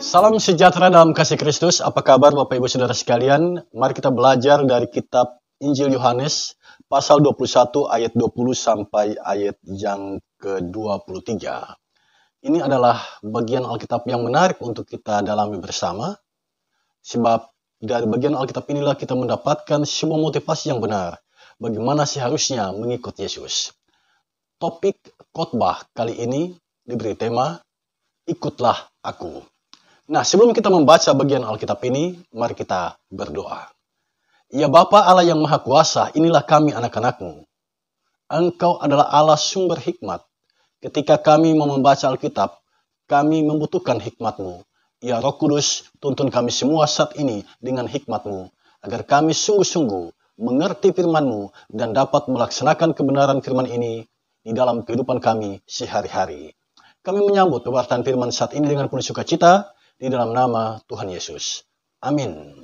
Salam sejahtera dalam kasih Kristus. Apa kabar Bapak Ibu Saudara sekalian? Mari kita belajar dari kitab Injil Yohanes pasal 21 ayat 20 sampai ayat yang ke-23. Ini adalah bagian Alkitab yang menarik untuk kita dalami bersama. Sebab dari bagian Alkitab inilah kita mendapatkan sebuah motivasi yang benar. Bagaimana seharusnya mengikut Yesus. Topik khotbah kali ini diberi tema, Ikutlah Aku. Nah, sebelum kita membaca bagian Alkitab ini, mari kita berdoa. Ya Bapa Allah yang Maha Kuasa, inilah kami anak-anak-Mu. Engkau adalah Allah sumber hikmat. Ketika kami mau membaca Alkitab, kami membutuhkan hikmat-Mu. Ya Roh Kudus, tuntun kami semua saat ini dengan hikmat-Mu, agar kami sungguh-sungguh mengerti firman-Mu dan dapat melaksanakan kebenaran firman ini di dalam kehidupan kami sehari-hari. Kami menyambut pewartaan firman saat ini dengan penuh sukacita, di dalam nama Tuhan Yesus. Amin.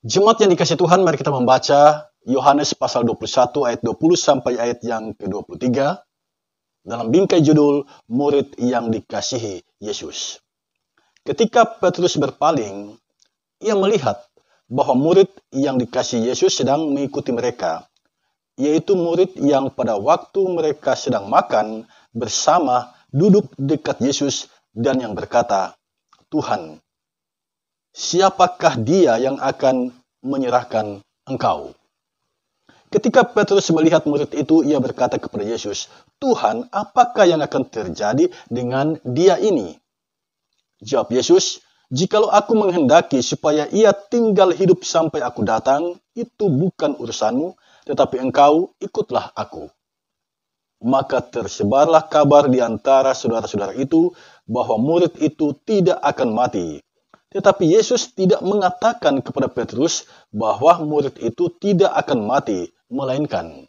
Jemaat yang dikasihi Tuhan, mari kita membaca Yohanes pasal 21 ayat 20 sampai ayat yang ke-23 dalam bingkai judul Murid yang Dikasihi Yesus. Ketika Petrus berpaling, ia melihat bahwa murid yang dikasihi Yesus sedang mengikuti mereka, yaitu murid yang pada waktu mereka sedang makan bersama duduk dekat Yesus dan yang berkata, Tuhan, siapakah dia yang akan menyerahkan Engkau? Ketika Petrus melihat murid itu, ia berkata kepada Yesus, Tuhan, apakah yang akan terjadi dengan dia ini? Jawab Yesus, jikalau aku menghendaki supaya ia tinggal hidup sampai aku datang, itu bukan urusanmu, tetapi engkau ikutlah aku. Maka tersebarlah kabar di antara saudara-saudara itu bahwa murid itu tidak akan mati. Tetapi Yesus tidak mengatakan kepada Petrus bahwa murid itu tidak akan mati, melainkan,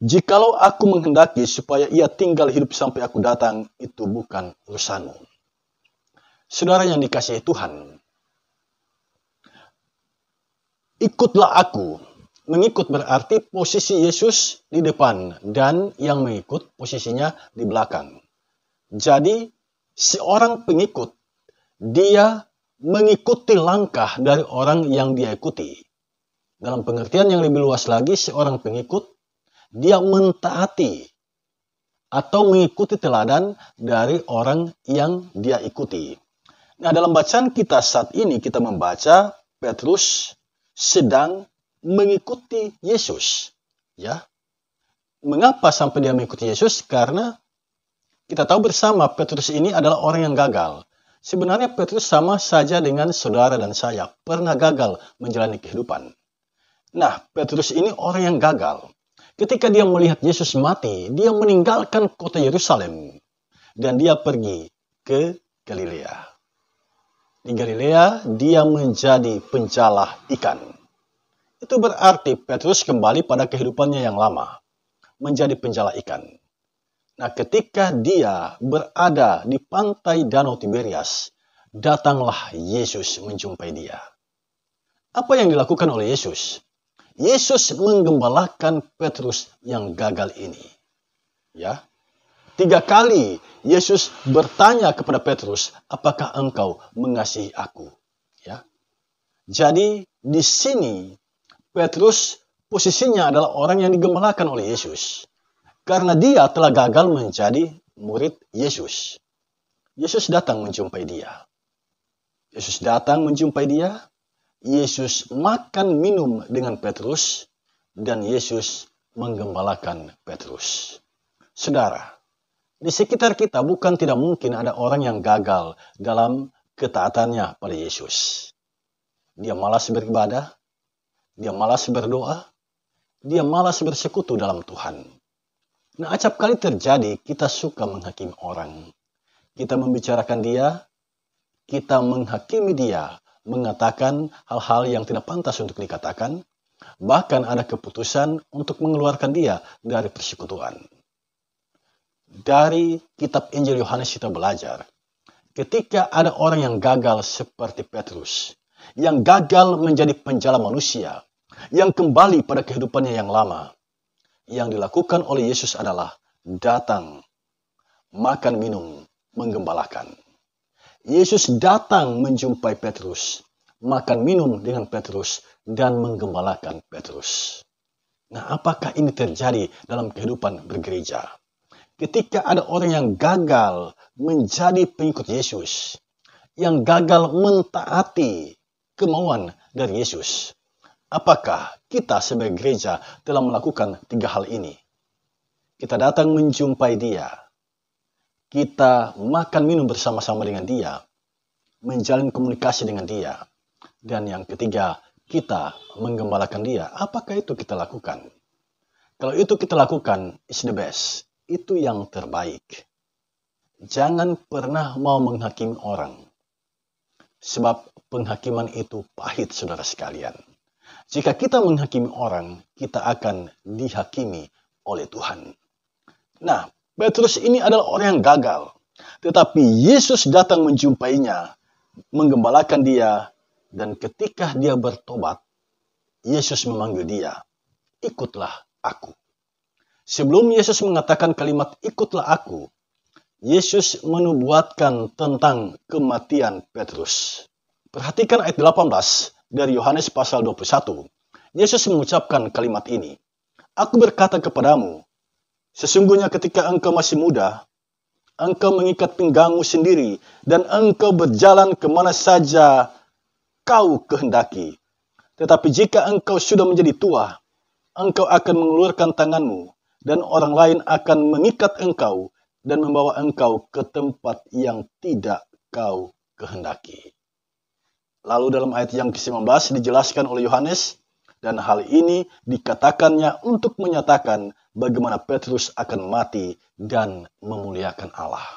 jikalau aku menghendaki supaya ia tinggal hidup sampai aku datang, itu bukan urusanmu. Saudara yang dikasihi Tuhan, ikutlah aku. Mengikut berarti posisi Yesus di depan dan yang mengikut posisinya di belakang. Jadi seorang pengikut, dia mengikuti langkah dari orang yang dia ikuti. Dalam pengertian yang lebih luas lagi, seorang pengikut, dia mentaati atau mengikuti teladan dari orang yang dia ikuti. Nah, dalam bacaan kita saat ini kita membaca Petrus sedang mengikuti Yesus. Ya. Mengapa sampai dia mengikuti Yesus? Karena kita tahu bersama Petrus ini adalah orang yang gagal. Sebenarnya Petrus sama saja dengan saudara dan saya, pernah gagal menjalani kehidupan. Nah, Petrus ini orang yang gagal. Ketika dia melihat Yesus mati, dia meninggalkan kota Yerusalem dan dia pergi ke Galilea. Di Galilea dia menjadi penjala ikan. Itu berarti Petrus kembali pada kehidupannya yang lama, menjadi penjala ikan. Nah, ketika dia berada di pantai Danau Tiberias, datanglah Yesus menjumpai dia. Apa yang dilakukan oleh Yesus? Yesus menggembalakan Petrus yang gagal ini. Ya, 3 kali Yesus bertanya kepada Petrus, apakah engkau mengasihi aku? Ya, jadi di sini Petrus posisinya adalah orang yang digembalakan oleh Yesus. Karena dia telah gagal menjadi murid Yesus. Yesus datang menjumpai dia. Yesus datang menjumpai dia. Yesus makan minum dengan Petrus. Dan Yesus menggembalakan Petrus. Saudara, di sekitar kita bukan tidak mungkin ada orang yang gagal dalam ketaatannya pada Yesus. Dia malas beribadah. Dia malas berdoa, dia malas bersekutu dalam Tuhan. Nah, acap kali terjadi kita suka menghakimi orang. Kita membicarakan dia, kita menghakimi dia, mengatakan hal-hal yang tidak pantas untuk dikatakan, bahkan ada keputusan untuk mengeluarkan dia dari persekutuan. Dari kitab Injil Yohanes kita belajar, ketika ada orang yang gagal seperti Petrus, yang gagal menjadi penjala manusia, yang kembali pada kehidupannya yang lama, yang dilakukan oleh Yesus adalah datang, makan minum, menggembalakan. Yesus datang menjumpai Petrus, makan minum dengan Petrus, dan menggembalakan Petrus. Nah, apakah ini terjadi dalam kehidupan bergereja? Ketika ada orang yang gagal menjadi pengikut Yesus, yang gagal mentaati kemauan dari Yesus, apakah kita sebagai gereja telah melakukan 3 hal ini? Kita datang menjumpai dia, kita makan minum bersama-sama dengan dia, menjalin komunikasi dengan dia, dan yang ketiga, kita menggembalakan dia. Apakah itu kita lakukan? Kalau itu kita lakukan, is the best. Itu yang terbaik. Jangan pernah mau menghakimi orang. Sebab penghakiman itu pahit, saudara sekalian. Jika kita menghakimi orang, kita akan dihakimi oleh Tuhan. Nah, Petrus ini adalah orang yang gagal. Tetapi Yesus datang menjumpainya, menggembalakan dia, dan ketika dia bertobat, Yesus memanggil dia, ikutlah aku. Sebelum Yesus mengatakan kalimat ikutlah aku, Yesus menubuatkan tentang kematian Petrus. Perhatikan ayat 18 dari Yohanes pasal 21. Yesus mengucapkan kalimat ini, aku berkata kepadamu, sesungguhnya ketika engkau masih muda, engkau mengikat pinggangmu sendiri, dan engkau berjalan kemana saja kau kehendaki. Tetapi jika engkau sudah menjadi tua, engkau akan mengeluarkan tanganmu, dan orang lain akan mengikat engkau, dan membawa engkau ke tempat yang tidak kau kehendaki. Lalu dalam ayat yang ke-19 dijelaskan oleh Yohanes, dan hal ini dikatakannya untuk menyatakan bagaimana Petrus akan mati dan memuliakan Allah.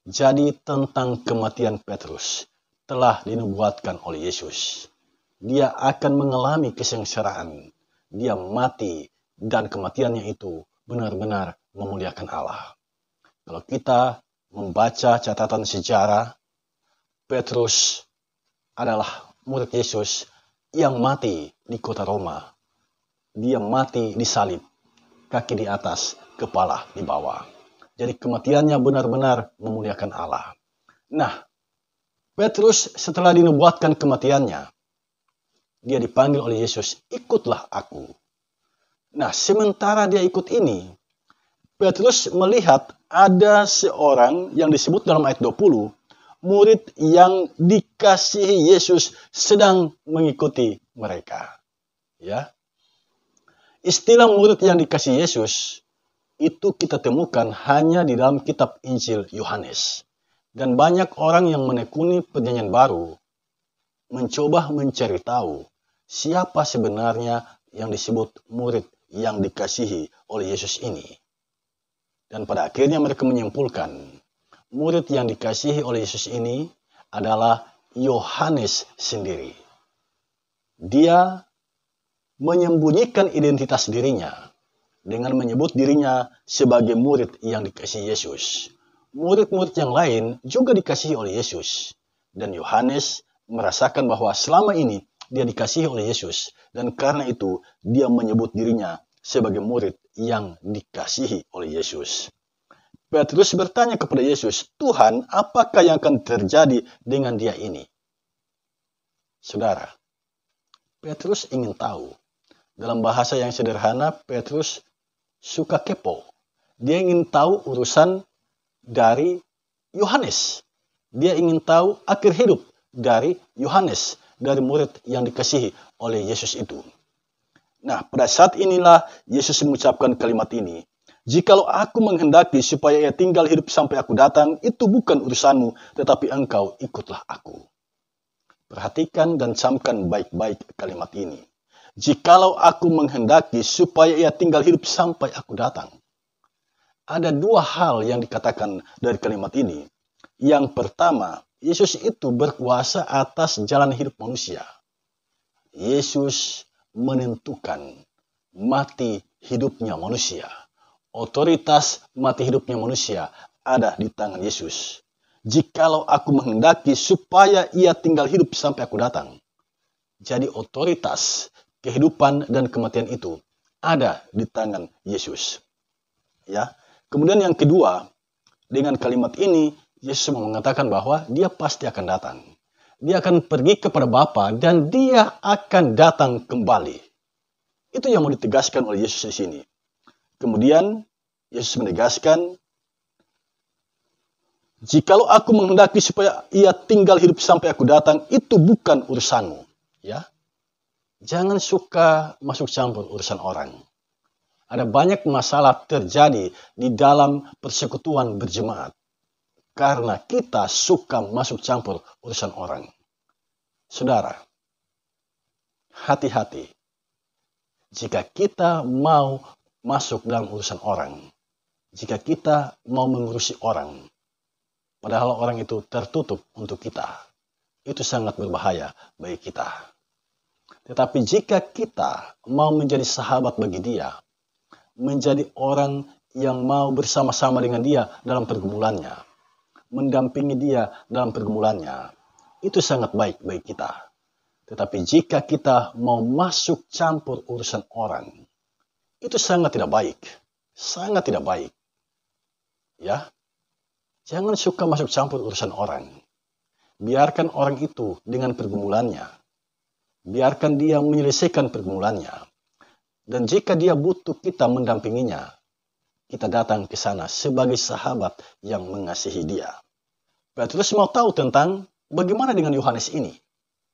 Jadi tentang kematian Petrus telah dinubuatkan oleh Yesus. Dia akan mengalami kesengsaraan. Dia mati dan kematiannya itu benar-benar memuliakan Allah. Kalau kita membaca catatan sejarah, Petrus adalah murid Yesus yang mati di kota Roma. Dia mati disalib, kaki di atas, kepala di bawah. Jadi kematiannya benar-benar memuliakan Allah. Nah, Petrus setelah dinubuatkan kematiannya, dia dipanggil oleh Yesus, ikutlah aku. Nah, sementara dia ikut ini, Petrus melihat ada seorang yang disebut dalam ayat 20, murid yang dikasihi Yesus sedang mengikuti mereka. Ya. Istilah murid yang dikasihi Yesus itu kita temukan hanya di dalam kitab Injil Yohanes. Dan banyak orang yang menekuni perjanjian baru mencoba mencari tahu siapa sebenarnya yang disebut murid yang dikasihi oleh Yesus ini. Dan pada akhirnya mereka menyimpulkan murid yang dikasihi oleh Yesus ini adalah Yohanes sendiri. Dia menyembunyikan identitas dirinya dengan menyebut dirinya sebagai murid yang dikasihi Yesus. Murid-murid yang lain juga dikasihi oleh Yesus. Dan Yohanes merasakan bahwa selama ini dia dikasihi oleh Yesus. Dan karena itu dia menyebut dirinya sebagai murid yang dikasihi oleh Yesus. Petrus bertanya kepada Yesus, Tuhan, apakah yang akan terjadi dengan dia ini? Saudara, Petrus ingin tahu. Dalam bahasa yang sederhana, Petrus suka kepo. Dia ingin tahu urusan dari Yohanes. Dia ingin tahu akhir hidup dari Yohanes, dari murid yang dikasihi oleh Yesus itu. Nah, pada saat inilah Yesus mengucapkan kalimat ini. Jikalau aku menghendaki supaya ia tinggal hidup sampai aku datang, itu bukan urusanmu, tetapi engkau ikutlah aku. Perhatikan dan camkan baik-baik kalimat ini. Jikalau aku menghendaki supaya ia tinggal hidup sampai aku datang. Ada 2 hal yang dikatakan dari kalimat ini. Yang pertama, Yesus itu berkuasa atas jalan hidup manusia. Yesus menentukan mati hidupnya manusia. Otoritas mati hidupnya manusia ada di tangan Yesus. Jikalau aku menghendaki supaya ia tinggal hidup sampai aku datang. Jadi otoritas kehidupan dan kematian itu ada di tangan Yesus. Ya. Kemudian yang kedua, dengan kalimat ini Yesus mengatakan bahwa dia pasti akan datang. Dia akan pergi kepada Bapa dan dia akan datang kembali. Itu yang mau ditegaskan oleh Yesus di sini. Kemudian Yesus menegaskan, jikalau aku menghendaki supaya ia tinggal hidup sampai aku datang, itu bukan urusanmu. Ya, jangan suka masuk campur urusan orang. Ada banyak masalah terjadi di dalam persekutuan berjemaat karena kita suka masuk campur urusan orang. Saudara, hati-hati jika kita mau masuk dalam urusan orang, jika kita mau mengurusi orang, padahal orang itu tertutup untuk kita, itu sangat berbahaya bagi kita. Tetapi jika kita mau menjadi sahabat bagi dia, menjadi orang yang mau bersama-sama dengan dia dalam pergumulannya, mendampingi dia dalam pergumulannya, itu sangat baik bagi kita. Tetapi jika kita mau masuk campur urusan orang, itu sangat tidak baik. Sangat tidak baik. Ya, jangan suka masuk campur urusan orang. Biarkan orang itu dengan pergumulannya. Biarkan dia menyelesaikan pergumulannya. Dan jika dia butuh kita mendampinginya, kita datang ke sana sebagai sahabat yang mengasihi dia. Petrus mau tahu tentang bagaimana dengan Yohanes ini.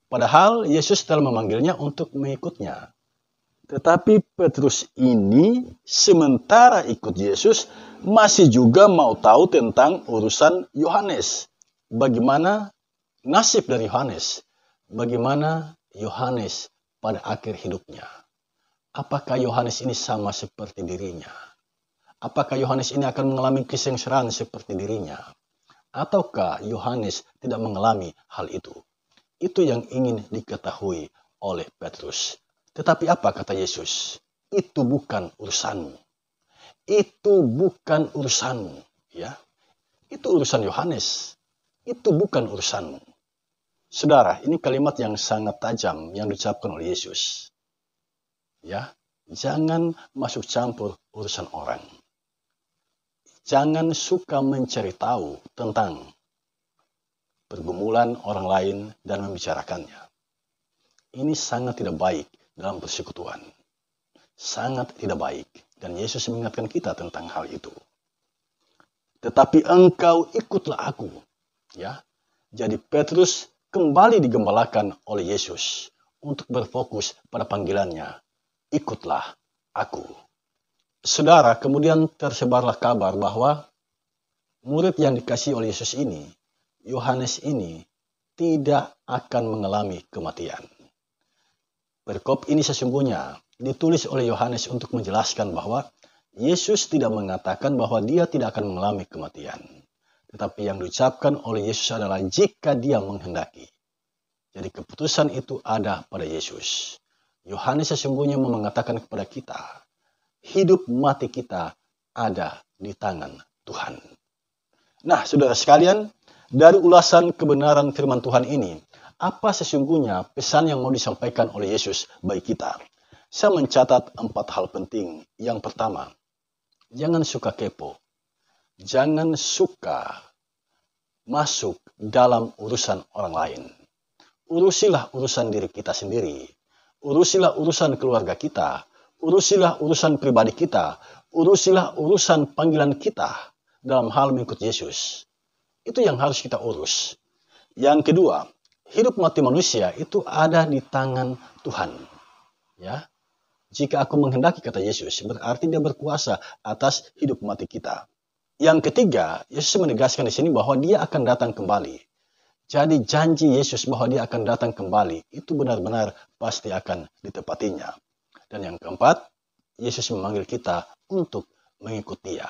Padahal Yesus telah memanggilnya untuk mengikutnya. Tetapi Petrus ini sementara ikut Yesus masih juga mau tahu tentang urusan Yohanes. Bagaimana nasib dari Yohanes? Bagaimana Yohanes pada akhir hidupnya? Apakah Yohanes ini sama seperti dirinya? Apakah Yohanes ini akan mengalami kesengsaraan seperti dirinya? Ataukah Yohanes tidak mengalami hal itu? Itu yang ingin diketahui oleh Petrus. Tetapi apa kata Yesus? Itu bukan urusanmu. Itu bukan urusanmu. Ya, itu urusan Yohanes. Itu bukan urusanmu. Saudara, ini kalimat yang sangat tajam yang diucapkan oleh Yesus. Ya, jangan masuk campur urusan orang. Jangan suka mencari tahu tentang pergumulan orang lain dan membicarakannya. Ini sangat tidak baik dalam persekutuan. Sangat tidak baik. Dan Yesus mengingatkan kita tentang hal itu. Tetapi engkau ikutlah aku. Ya, jadi Petrus kembali digembalakan oleh Yesus untuk berfokus pada panggilannya. Ikutlah aku. Saudara, kemudian tersebarlah kabar bahwa murid yang dikasihi oleh Yesus ini, Yohanes ini, tidak akan mengalami kematian. Perikop ini sesungguhnya ditulis oleh Yohanes untuk menjelaskan bahwa Yesus tidak mengatakan bahwa dia tidak akan mengalami kematian. Tetapi yang diucapkan oleh Yesus adalah jika dia menghendaki. Jadi keputusan itu ada pada Yesus. Yohanes sesungguhnya mengatakan kepada kita, hidup mati kita ada di tangan Tuhan. Nah, saudara sekalian, dari ulasan kebenaran firman Tuhan ini, apa sesungguhnya pesan yang mau disampaikan oleh Yesus bagi kita? Saya mencatat 4 hal penting. Yang pertama, jangan suka kepo. Jangan suka masuk dalam urusan orang lain. Urusilah urusan diri kita sendiri. Urusilah urusan keluarga kita. Urusilah urusan pribadi kita. Urusilah urusan panggilan kita dalam hal mengikut Yesus. Itu yang harus kita urus. Yang kedua, hidup mati manusia itu ada di tangan Tuhan. Ya, jika aku menghendaki, kata Yesus, berarti dia berkuasa atas hidup mati kita. Yang ketiga, Yesus menegaskan di sini bahwa dia akan datang kembali. Jadi janji Yesus bahwa dia akan datang kembali itu benar-benar pasti akan ditepatinya. Dan yang keempat, Yesus memanggil kita untuk mengikut dia.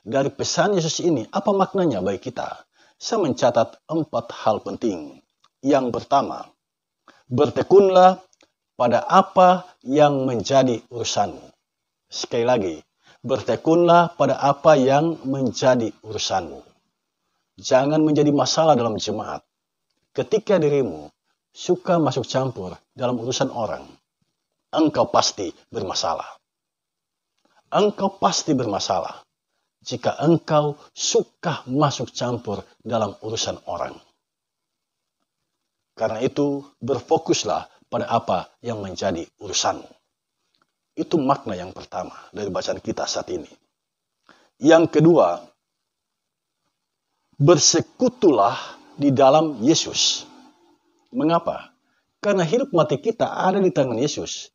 Dari pesan Yesus ini, apa maknanya bagi kita? Saya mencatat 4 hal penting. Yang pertama, bertekunlah pada apa yang menjadi urusanmu. Sekali lagi, bertekunlah pada apa yang menjadi urusanmu. Jangan menjadi masalah dalam jemaat. Ketika dirimu suka masuk campur dalam urusan orang, engkau pasti bermasalah. Engkau pasti bermasalah. jika engkau suka masuk campur dalam urusan orang. Karena itu, berfokuslah pada apa yang menjadi urusanmu. Itu makna yang pertama dari bacaan kita saat ini. Yang kedua, bersekutulah di dalam Yesus. Mengapa? Karena hidup mati kita ada di tangan Yesus.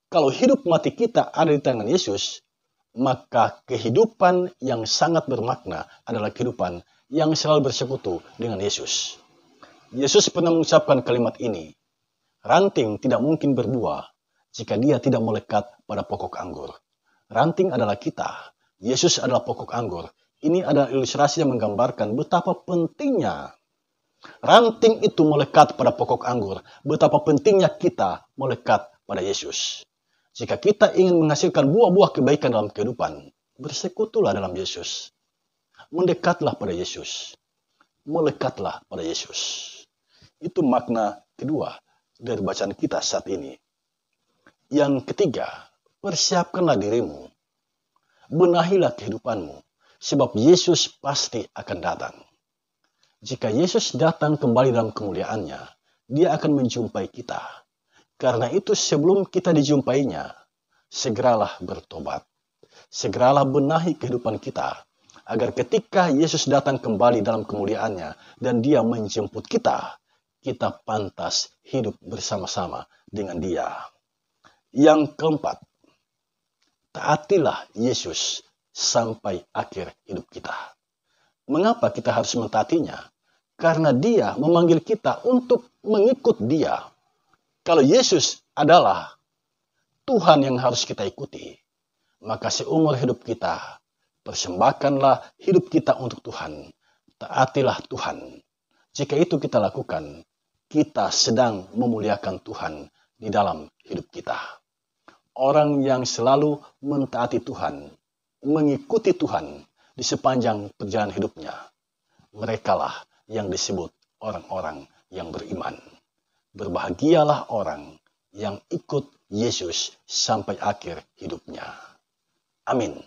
Kalau hidup mati kita ada di tangan Yesus, maka kehidupan yang sangat bermakna adalah kehidupan yang selalu bersekutu dengan Yesus. Yesus pernah mengucapkan kalimat ini, ranting tidak mungkin berbuah jika dia tidak melekat pada pokok anggur. Ranting adalah kita, Yesus adalah pokok anggur. Ini adalah ilustrasi yang menggambarkan betapa pentingnya ranting itu melekat pada pokok anggur, betapa pentingnya kita melekat pada Yesus. Jika kita ingin menghasilkan buah-buah kebaikan dalam kehidupan, bersekutulah dalam Yesus. Mendekatlah pada Yesus. Melekatlah pada Yesus. Itu makna kedua dari bacaan kita saat ini. Yang ketiga, persiapkanlah dirimu. Benahilah kehidupanmu, sebab Yesus pasti akan datang. Jika Yesus datang kembali dalam kemuliaannya, dia akan menjumpai kita. Karena itu sebelum kita dijumpainya, segeralah bertobat. Segeralah benahi kehidupan kita, agar ketika Yesus datang kembali dalam kemuliaannya dan dia menjemput kita, kita pantas hidup bersama-sama dengan dia. Yang keempat, taatilah Yesus sampai akhir hidup kita. Mengapa kita harus mentaatinya? Karena dia memanggil kita untuk mengikut dia. Kalau Yesus adalah Tuhan yang harus kita ikuti, maka seumur hidup kita, persembahkanlah hidup kita untuk Tuhan. Taatilah Tuhan. Jika itu kita lakukan, kita sedang memuliakan Tuhan di dalam hidup kita. Orang yang selalu mentaati Tuhan, mengikuti Tuhan di sepanjang perjalanan hidupnya, merekalah yang disebut orang-orang yang beriman. Berbahagialah orang yang ikut Yesus sampai akhir hidupnya. Amin.